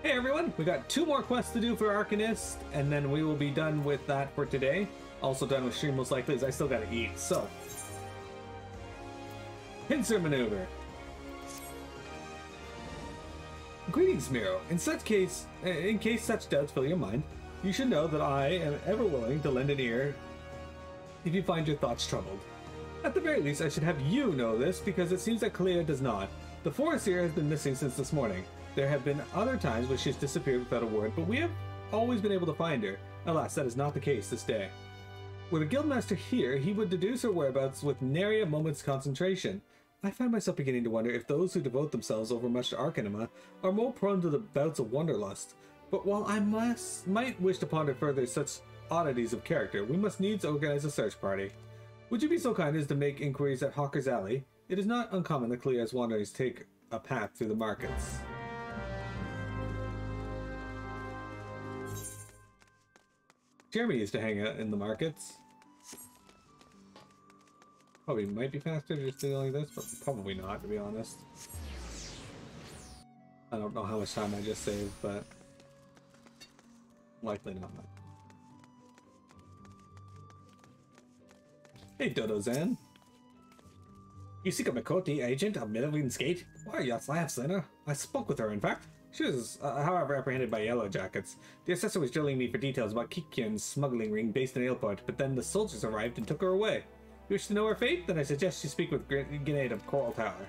Hey everyone, we got 2 more quests to do for Arcanist, and then we will be done with that for today. Also done with stream most likely, as I still gotta eat, so. Pincer maneuver. Greetings, Miro. In case such doubts fill your mind, you should know that I am ever willing to lend an ear if you find your thoughts troubled. At the very least, I should have you know this, because it seems that Clea does not. The Forestier has been missing since this morning. There have been other times when she has disappeared without a word, but we have always been able to find her. Alas, that is not the case this day. Were the Guildmaster here, he would deduce her whereabouts with nary a moment's concentration. I find myself beginning to wonder if those who devote themselves overmuch to Arcanima are more prone to the bouts of wanderlust. But while I might wish to ponder further such oddities of character, we must needs organize a search party. Would you be so kind as to make inquiries at Hawker's Alley? It is not uncommon that Clea's wanderings take a path through the markets. Jeremy used to hang out in the markets. Probably might be faster to just do like this, but probably not, to be honest. I don't know how much time I just saved, but likely not. Hey, Dodo-zan. You seek a Makoti agent of Milligan's Gate? Why, yes, I have seen her. I spoke with her, in fact. She was, however, apprehended by Yellow Jackets. The assessor was drilling me for details about Kikian's smuggling ring based in Ailport, but then the soldiers arrived and took her away. You wish to know her fate? Then I suggest you speak with Grenade of Coral Tower.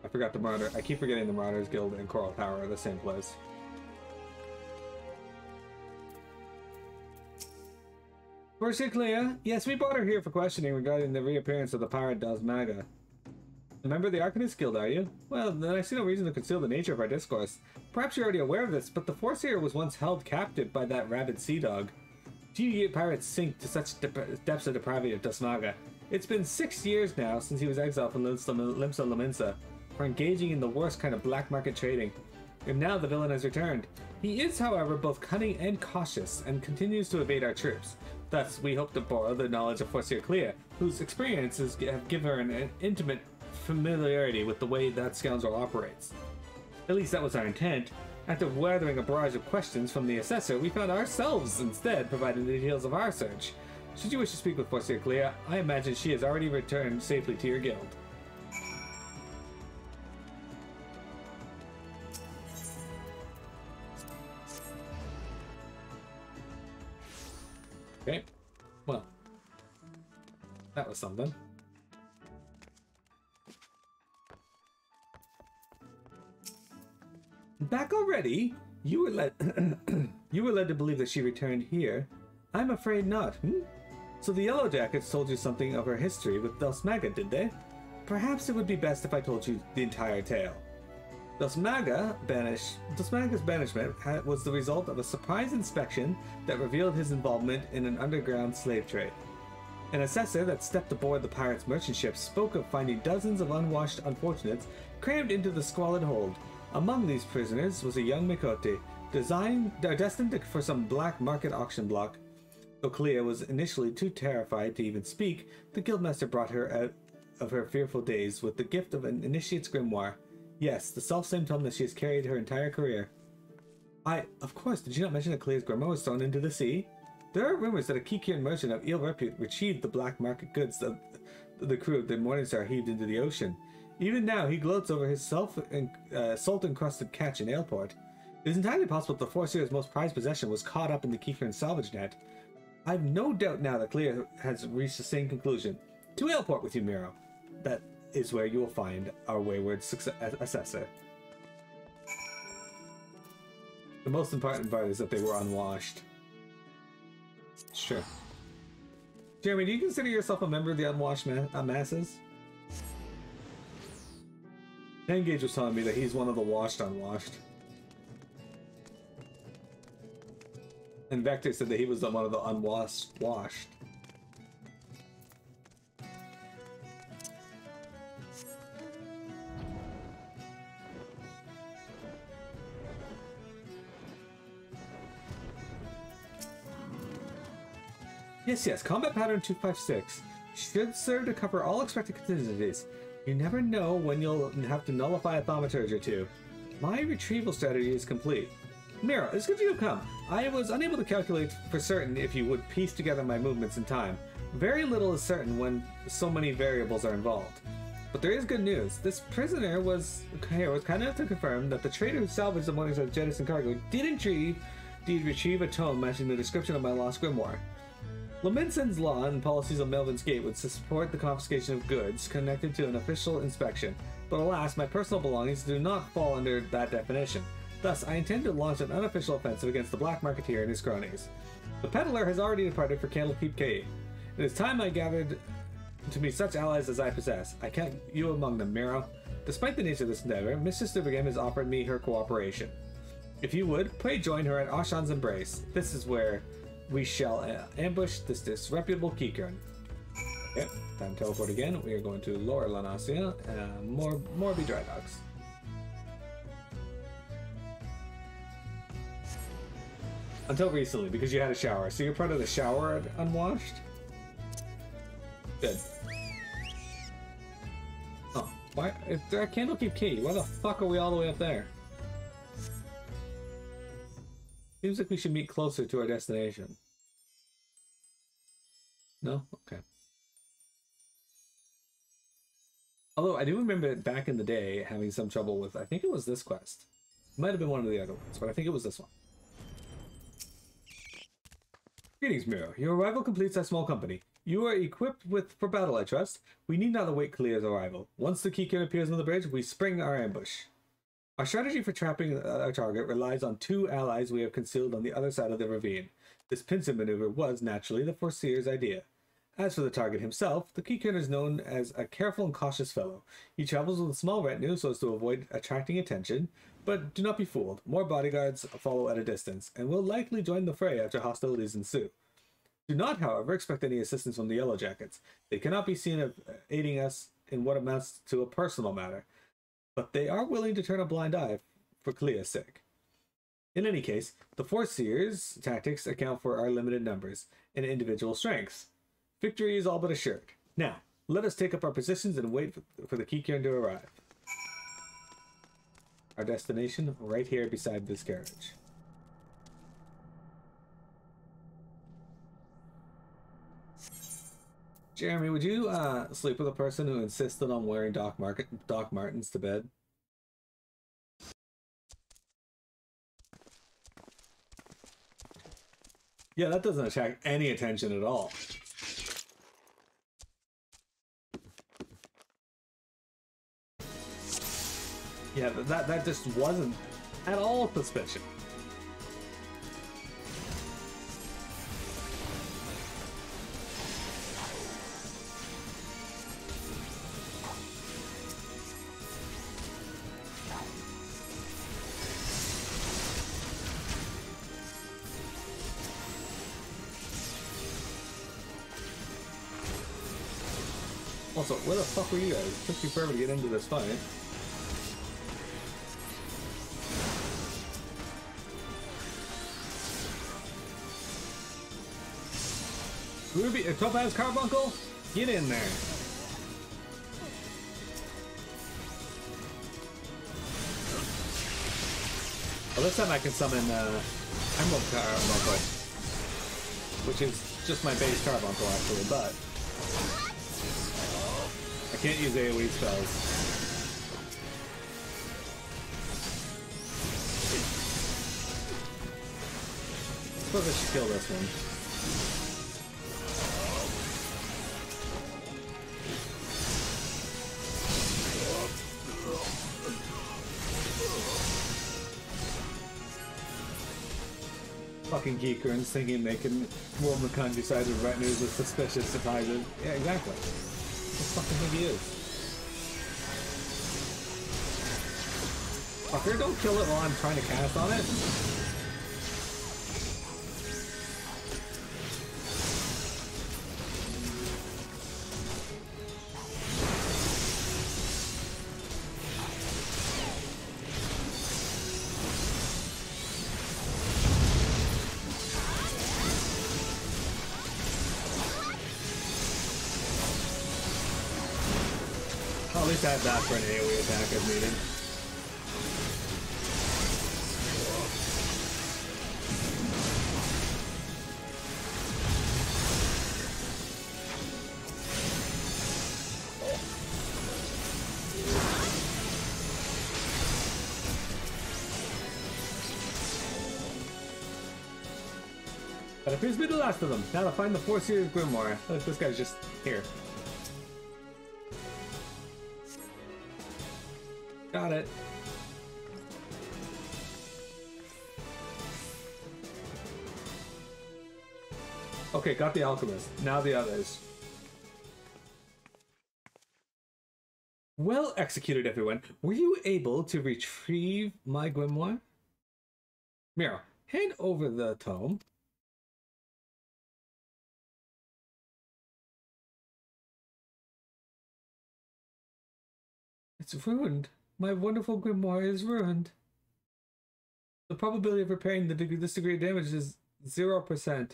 I forgot the Marauder. I keep forgetting the Marauders Guild and Coral Tower are the same place. Forestier Clea, yes, we brought her here for questioning regarding the reappearance of the pirate Dosmaga. A member of the Arcanist Guild, are you? Well, then I see no reason to conceal the nature of our discourse. Perhaps you're already aware of this, but the Forestier was once held captive by that rabid sea dog. Few pirates sink to such depths of depravity of Dosmaga. It's been 6 years now since he was exiled from Limsa Laminsa for engaging in the worst kind of black market trading. And now the villain has returned. He is, however, both cunning and cautious, and continues to evade our troops. Thus, we hope to borrow the knowledge of Forestier Clea, whose experiences have given her an intimate familiarity with the way that scoundrel operates. At least that was our intent. After weathering a barrage of questions from the assessor, we found ourselves instead providing the details of our search. Should you wish to speak with Forestier Clea, I imagine she has already returned safely to your guild. Okay, well, that was something. Back already? You were led you were led to believe that she returned here. I'm afraid not. So the Yellow Jackets told you something of her history with Dosmaga, did they? Perhaps it would be best if I told you the entire tale. Dosmaga's banishment was the result of a surprise inspection that revealed his involvement in an underground slave trade. An assessor that stepped aboard the pirates' merchant ship spoke of finding dozens of unwashed unfortunates crammed into the squalid hold. Among these prisoners was a young Mikote, destined for some black market auction block. Though Clea was initially too terrified to even speak, the Guildmaster brought her out of her fearful days with the gift of an initiate's grimoire. Yes, the self-same tome that she has carried her entire career. Of course, did you not mention that Clea's grimoire was thrown into the sea? There are rumors that a Kikian merchant of ill repute retrieved the black market goods that the crew of the Morningstar heaved into the ocean. Even now, he gloats over his salt-encrusted catch in Ailport. It is entirely possible that the Foreseer's most prized possession was caught up in the Kikian salvage net. I have no doubt now that Clea has reached the same conclusion. To Ailport with you, Miro. That is where you will find our wayward assessor. The most important part is that they were unwashed. Sure. Jeremy, do you consider yourself a member of the unwashed masses? Engage was telling me that he's one of the washed unwashed. And Vector said that he was one of the unwashed washed. Yes, yes, combat pattern 256 should serve to cover all expected contingencies. You never know when you'll have to nullify a thaumaturge or two. My retrieval strategy is complete. Mira, it's good you have come. I was unable to calculate for certain if you would piece together my movements in time. Very little is certain when so many variables are involved. But there is good news. This prisoner was kind enough to confirm that the trader who salvaged the morning's jettison cargo did indeed retrieve a tome matching the description of my lost grimoire. Lamensen's law and policies of Melvin's Gate would support the confiscation of goods connected to an official inspection, but alas, my personal belongings do not fall under that definition. Thus, I intend to launch an unofficial offensive against the Black Marketeer and his cronies. The peddler has already departed for Candlekeep Cave. It is time I gathered to me such allies as I possess. I count you among them, Miro. Despite the nature of this endeavor, Mistress Stubbergame has offered me her cooperation. If you would, pray join her at Ashan's Embrace. This is where we shall ambush this disreputable Keycurn. Yep, time to teleport again. We are going to Lower Lanasia, more be dry dogs. Until recently, because you had a shower. So you're part of the shower unwashed? Good. Oh, why? If they're at Candlekeep Key, why the fuck are we all the way up there? Seems like we should meet closer to our destination. No? Okay. Although I do remember back in the day having some trouble with, I think it was this quest. It might have been one of the other ones, but I think it was this one. Greetings, Miro. Your arrival completes our small company. You are equipped for battle, I trust. We need not await Kalia's arrival. Once the Keycurn appears on the bridge, we spring our ambush. Our strategy for trapping our target relies on two allies we have concealed on the other side of the ravine. This pincer maneuver was, naturally, the Foreseer's idea. As for the target himself, the Keycurn is known as a careful and cautious fellow. He travels with a small retinue so as to avoid attracting attention, but do not be fooled. More bodyguards follow at a distance, and will likely join the fray after hostilities ensue. Do not, however, expect any assistance from the Yellow Jackets. They cannot be seen as aiding us in what amounts to a personal matter, but they are willing to turn a blind eye for Kalia's sake. In any case, the Foreseer's tactics account for our limited numbers and individual strengths. Victory is all but assured. Now, let us take up our positions and wait for the Keycurn to arrive. Our destination, right here beside this carriage. Jeremy, would you sleep with a person who insisted on wearing Doc Martens to bed? Yeah, that doesn't attract any attention at all. Yeah, that just wasn't at all suspicious. Also, where the fuck were you guys? It took you forever to get into this fight. Ruby, Topaz Carbuncle, get in there. Well, this time I can summon Emerald Carbuncle, which is just my base Carbuncle actually, but I can't use AoE spells. I suppose I should kill this one. Fucking Keycurns thinking they can roam the countryside with retinues with suspicious surprises. Yeah, exactly. What the fucking think he is? Fucker, don't kill it while I'm trying to cast on it. I'll at least have that for an AoE attack if needed. That appears to be the last of them. Now to find the 4 series Grimoire. Look, this guy's just here. Got it. Okay, got the Alchemist. Now the others. Well executed, everyone. Were you able to retrieve my Grimoire? Miro, hand over the tome. It's ruined. My wonderful grimoire is ruined. The probability of repairing this degree of damage is 0%.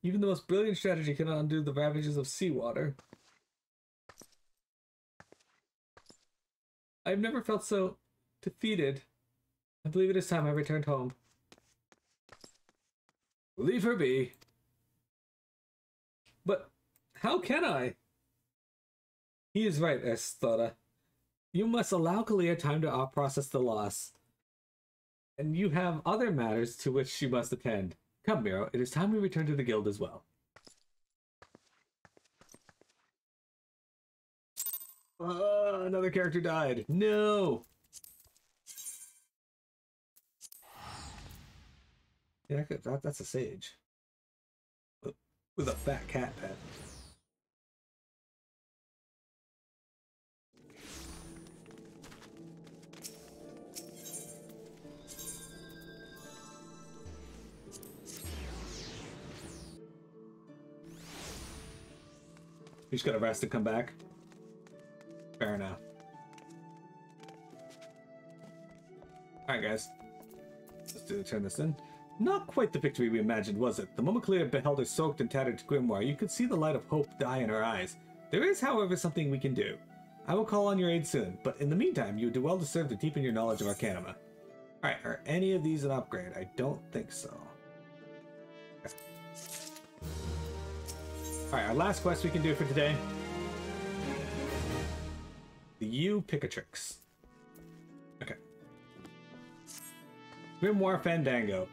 Even the most brilliant strategy cannot undo the ravages of seawater. I've never felt so defeated. I believe it is time I returned home. Leave her be. But how can I? He is right, Esthora. You must allow Kalia time to process the loss. And you have other matters to which you must attend. Come, Miro, it is time we return to the guild as well. Another character died. No! Yeah, that's a sage. With a fat cat pet. You just gotta rest and come back. Fair enough. Alright, guys. Let's turn this in. Not quite the victory we imagined, was it? The moment Clea beheld her soaked and tattered grimoire, you could see the light of hope die in her eyes. There is, however, something we can do. I will call on your aid soon, but in the meantime, you would do well to serve to deepen your knowledge of Arcanima. Alright, are any of these an upgrade? I don't think so. Okay. Alright, our last quest we can do for today. The U Picatrix. Okay. Grimoire Fandango.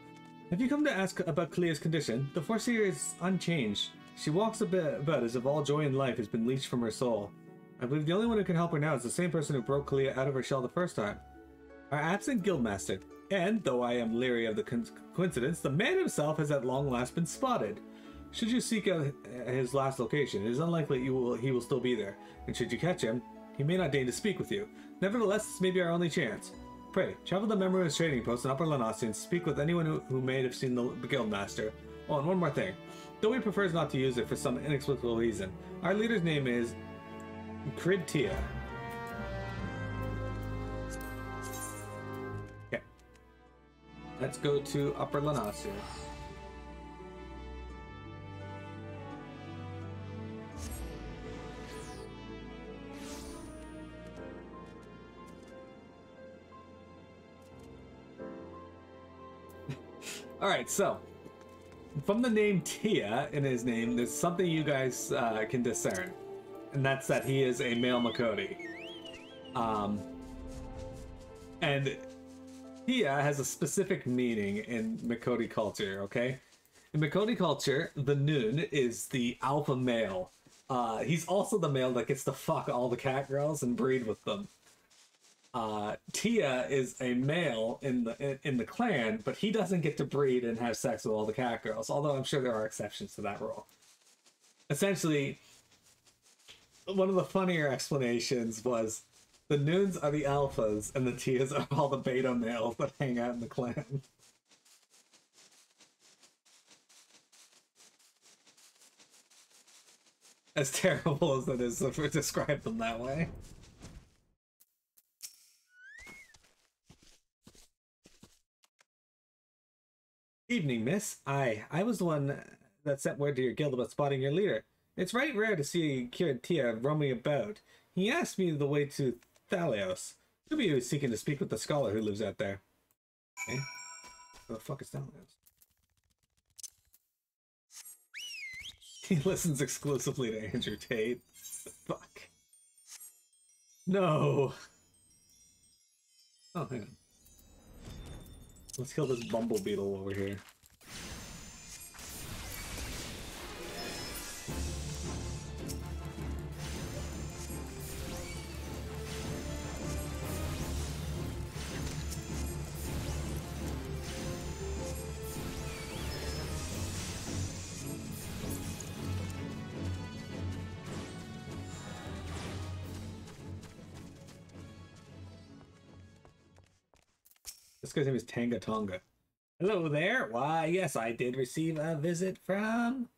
Have you come to ask about Clea's condition? The Foreseer is unchanged. She walks about as if all joy in life has been leached from her soul. I believe the only one who can help her now is the same person who broke Clea out of her shell the first time. Our absent guildmaster. And, though I am leery of the coincidence, the man himself has at long last been spotted. Should you seek out his last location, it is unlikely he will still be there, and should you catch him, he may not deign to speak with you. Nevertheless, this may be our only chance. Pray, travel to Memorial's trading post in Upper Lanasi and speak with anyone who may have seen the guildmaster. Oh, and one more thing. Though he prefers not to use it for some inexplicable reason, our leader's name is Cridtia. Okay. Let's go to Upper Lanasi. Alright, so, from the name Tia in his name, there's something you guys can discern. And that's that he is a male Makoti. And Tia has a specific meaning in Makoti culture, okay? In Makoti culture, the Noon is the alpha male. He's also the male that gets to fuck all the cat girls and breed with them. Tia is a male in the clan, but he doesn't get to breed and have sex with all the cat girls, although I'm sure there are exceptions to that rule. Essentially, one of the funnier explanations was the Noons are the alphas and the Tias are all the beta males that hang out in the clan. As terrible as it is to describe them that way. Evening, miss. I was the one that sent word to your guild about spotting your leader. It's right rare to see Tia roaming about. He asked me the way to Thalios. Maybe he was seeking to speak with the scholar who lives out there. Okay. Where the fuck is Thalios? He listens exclusively to Andrew Tate. Fuck. No. Oh, hang on. Let's kill this bumble beetle over here. This guy's name is Tanga Tonga. Hello there. Why, yes, I did receive a visit from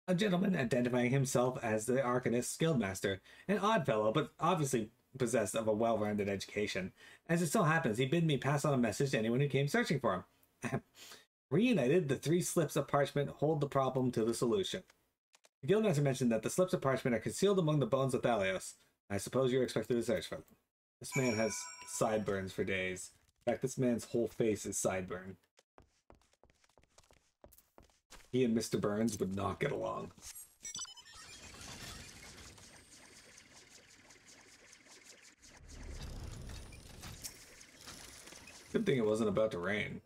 a gentleman identifying himself as the Arcanist Guildmaster. An odd fellow, but obviously possessed of a well-rounded education. As it so happens, he bid me pass on a message to anyone who came searching for him. Reunited, the 3 slips of parchment hold the problem to the solution. The Guildmaster mentioned that the slips of parchment are concealed among the bones of Thalios. I suppose you're expected to search for them. This man has sideburns for days. In fact, this man's whole face is sideburn. He and Mr. Burns would not get along. Good thing it wasn't about to rain.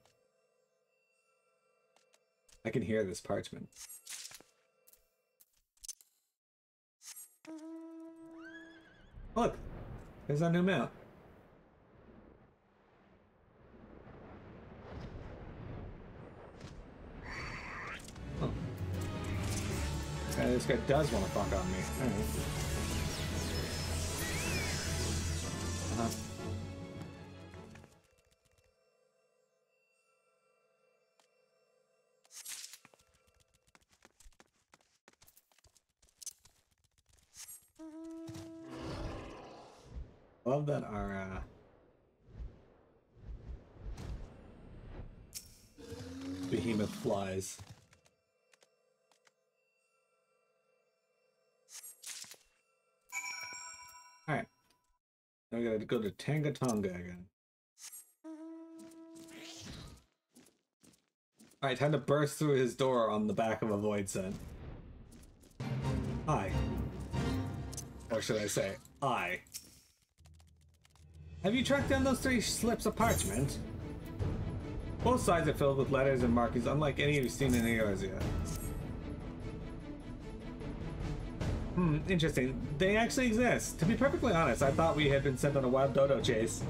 I can hear this parchment. Look! There's our new mount. This guy does want to fuck on me. Alright. Love that our behemoth flies. Alright. Now we gotta go to Tanga Tonga again. Alright, time to burst through his door on the back of a void scent. Hi. Or should I say, I. Have you tracked down those 3 slips of parchment? Both sides are filled with letters and markings unlike any you've seen in Eorzea. Interesting. They actually exist. To be perfectly honest, I thought we had been sent on a wild dodo chase.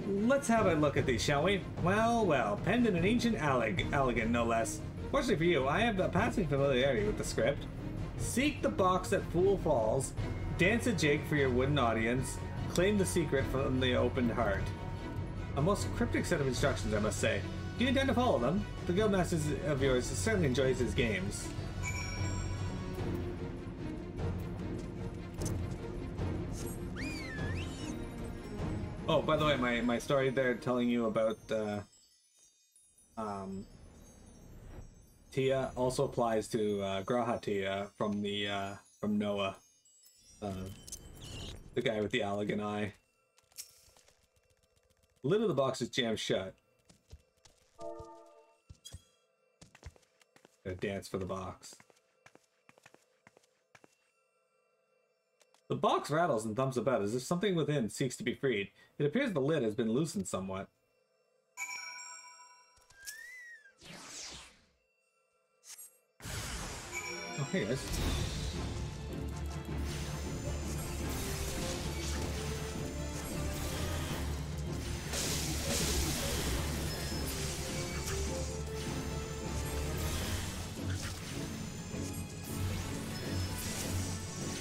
Let's have a look at these, shall we? Well, well, penned in an ancient elegant, no less. Fortunately for you, I have a passing familiarity with the script. Seek the box that Fool Falls, dance a jig for your wooden audience, claim the secret from the opened heart. A most cryptic set of instructions, I must say. Do you intend to follow them? The guildmaster of yours certainly enjoys his games. Oh, by the way, my story there telling you about Tia also applies to Graha Tia from the from Noah, the guy with the elegant eye. The lid of the box is jammed shut. Gotta dance for the box. The box rattles and thumps about as if something within seeks to be freed. It appears the lid has been loosened somewhat. Oh, hey guys.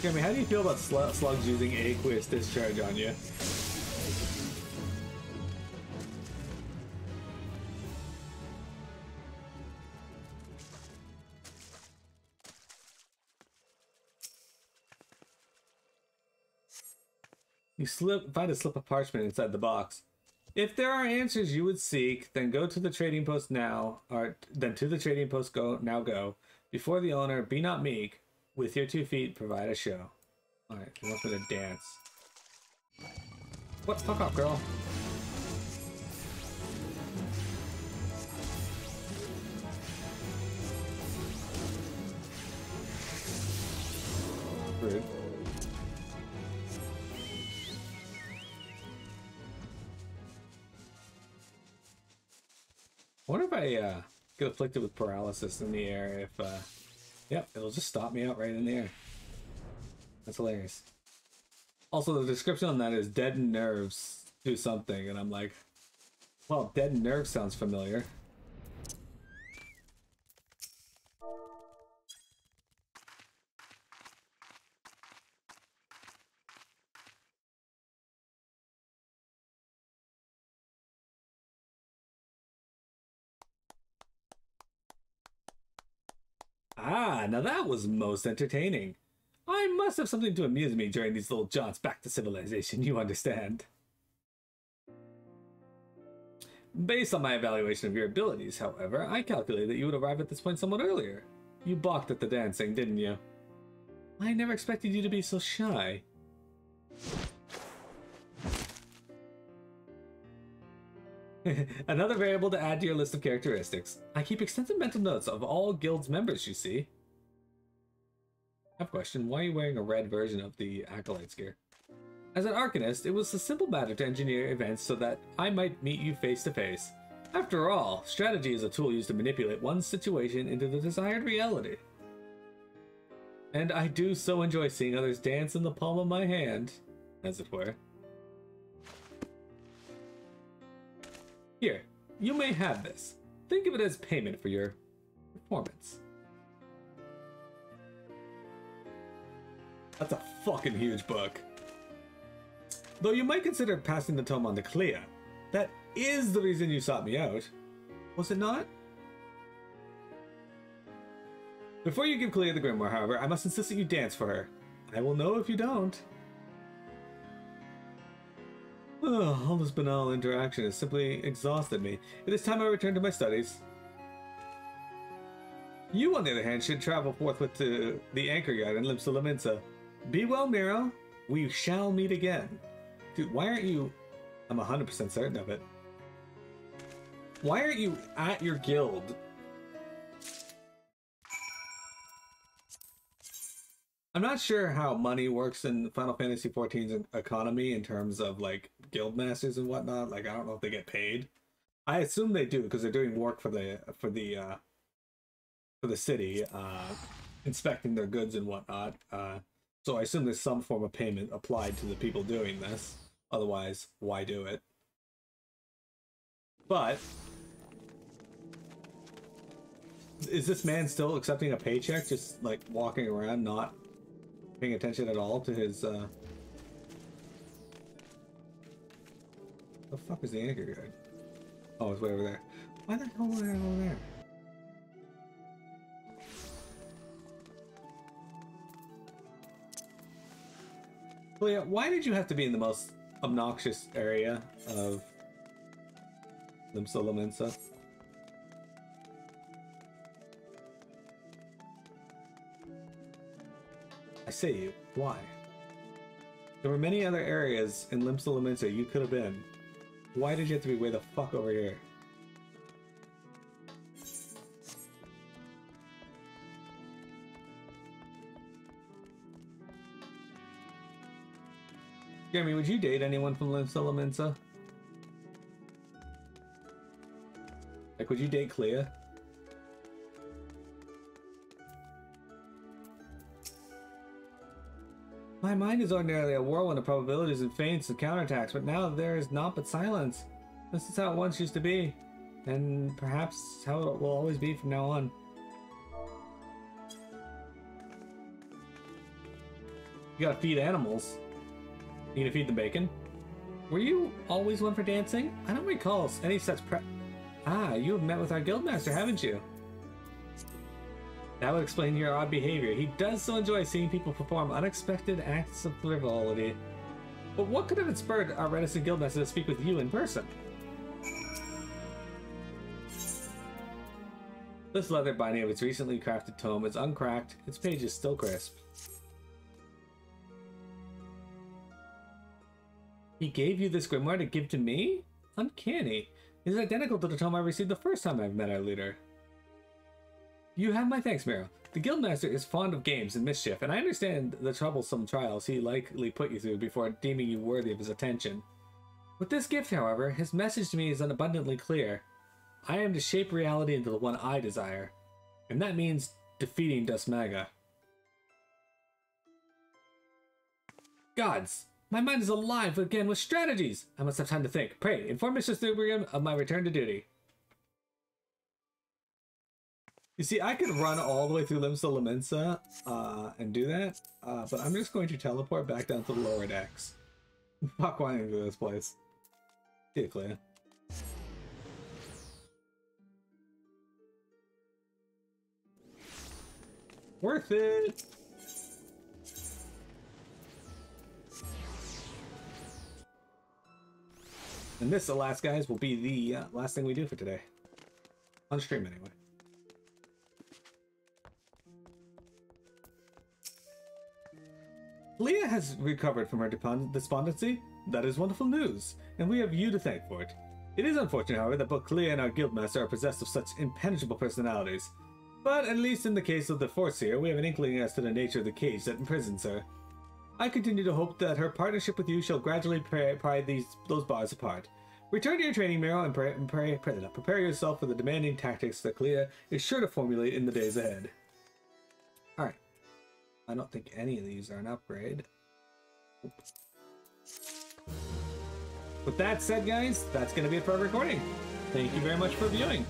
Jeremy, how do you feel about slugs using aqueous discharge on you? You find a slip of parchment inside the box. If there are answers you would seek, then go to the trading post now, or then to the trading post go. Before the owner, be not meek. With your 2 feet, provide a show. Alright, he wants me to dance. What? Fuck off, girl. Rude. I wonder if I get afflicted with paralysis in the air if yep, it'll just stop me out right in the air. That's hilarious. Also, the description on that is deadened nerves do something, and I'm like, well, deadened nerves sounds familiar. Ah, now that was most entertaining. I must have something to amuse me during these little jaunts back to civilization, you understand. Based on my evaluation of your abilities, however, I calculated that you would arrive at this point somewhat earlier. You balked at the dancing, didn't you? I never expected you to be so shy. Another variable to add to your list of characteristics. I keep extensive mental notes of all guild's members, you see. I have a question. Why are you wearing a red version of the Acolyte's gear? As an Arcanist, it was a simple matter to engineer events so that I might meet you face to face. After all, strategy is a tool used to manipulate one's situation into the desired reality. And I do so enjoy seeing others dance in the palm of my hand, as it were. Here, you may have this. Think of it as payment for your performance. That's a fucking huge book. Though you might consider passing the tome on to Clea. That is the reason you sought me out. Was it not? Before you give Clea the grimoire, however, I must insist that you dance for her. I will know if you don't. Oh, all this banal interaction has simply exhausted me. It is time I return to my studies. You, on the other hand, should travel forthwith to the anchor yard in Limsa. Be well, Miro. We shall meet again. Dude, why aren't you... I'm 100% certain of it. Why aren't you at your guild? I'm not sure how money works in Final Fantasy XIV's economy in terms of, like, guild masters and whatnot. Like, I don't know if they get paid. I assume they do, because they're doing work for the city, inspecting their goods and whatnot. So I assume there's some form of payment applied to the people doing this. Otherwise, why do it? But is this man still accepting a paycheck, just like walking around, not paying attention at all to his the fuck is the anchor guard? Oh, it's way over there. Why the hell are they over there? Clea, why did you have to be in the most obnoxious area of Limsa? I say you, why? There were many other areas in Limsa you could have been. Why did you have to be way the fuck over here? Jeremy, would you date anyone from Limsa? Like, would you date Clea? My mind is ordinarily a whirlwind of probabilities and feints and counterattacks, but now there is naught but silence. This is how it once used to be, and perhaps how it will always be from now on. You gotta feed animals. You gonna feed them bacon? Were you always one for dancing? I don't recall any such Ah, you have met with our guildmaster, haven't you? That would explain your odd behavior. He does so enjoy seeing people perform unexpected acts of frivolity. But what could have inspired our reticent guildmaster to speak with you in person? This leather binding of its recently crafted tome is uncracked. Its page is still crisp. He gave you this grimoire to give to me? Uncanny. It is identical to the tome I received the first time I met our leader. You have my thanks, Miro. The Guildmaster is fond of games and mischief, and I understand the troublesome trials he likely put you through before deeming you worthy of his attention. With this gift, however, his message to me is abundantly clear. I am to shape reality into the one I desire, and that means defeating Dustmaga. Gods! My mind is alive again with strategies! I must have time to think. Pray, inform Mr. Thubrium of my return to duty. You see, I could run all the way through Limsa Lamensa and do that, but I'm just going to teleport back down to the lower decks. Fuck wanting through this place. See you, Clea. Worth it! And this, alas, guys, will be the last thing we do for today. On stream, anyway. Leah has recovered from her despondency. That is wonderful news, and we have you to thank for it. It is unfortunate, however, that both Clea and our guildmaster are possessed of such impenetrable personalities. But at least in the case of the Foreseer, we have an inkling as to the nature of the cage that imprisons her. I continue to hope that her partnership with you shall gradually pry those bars apart. Return to your training, Miro, and prepare yourself for the demanding tactics that Clea is sure to formulate in the days ahead. Alright. I don't think any of these are an upgrade. Oops. With that said, guys, that's going to be it for our recording. Thank you very much for viewing.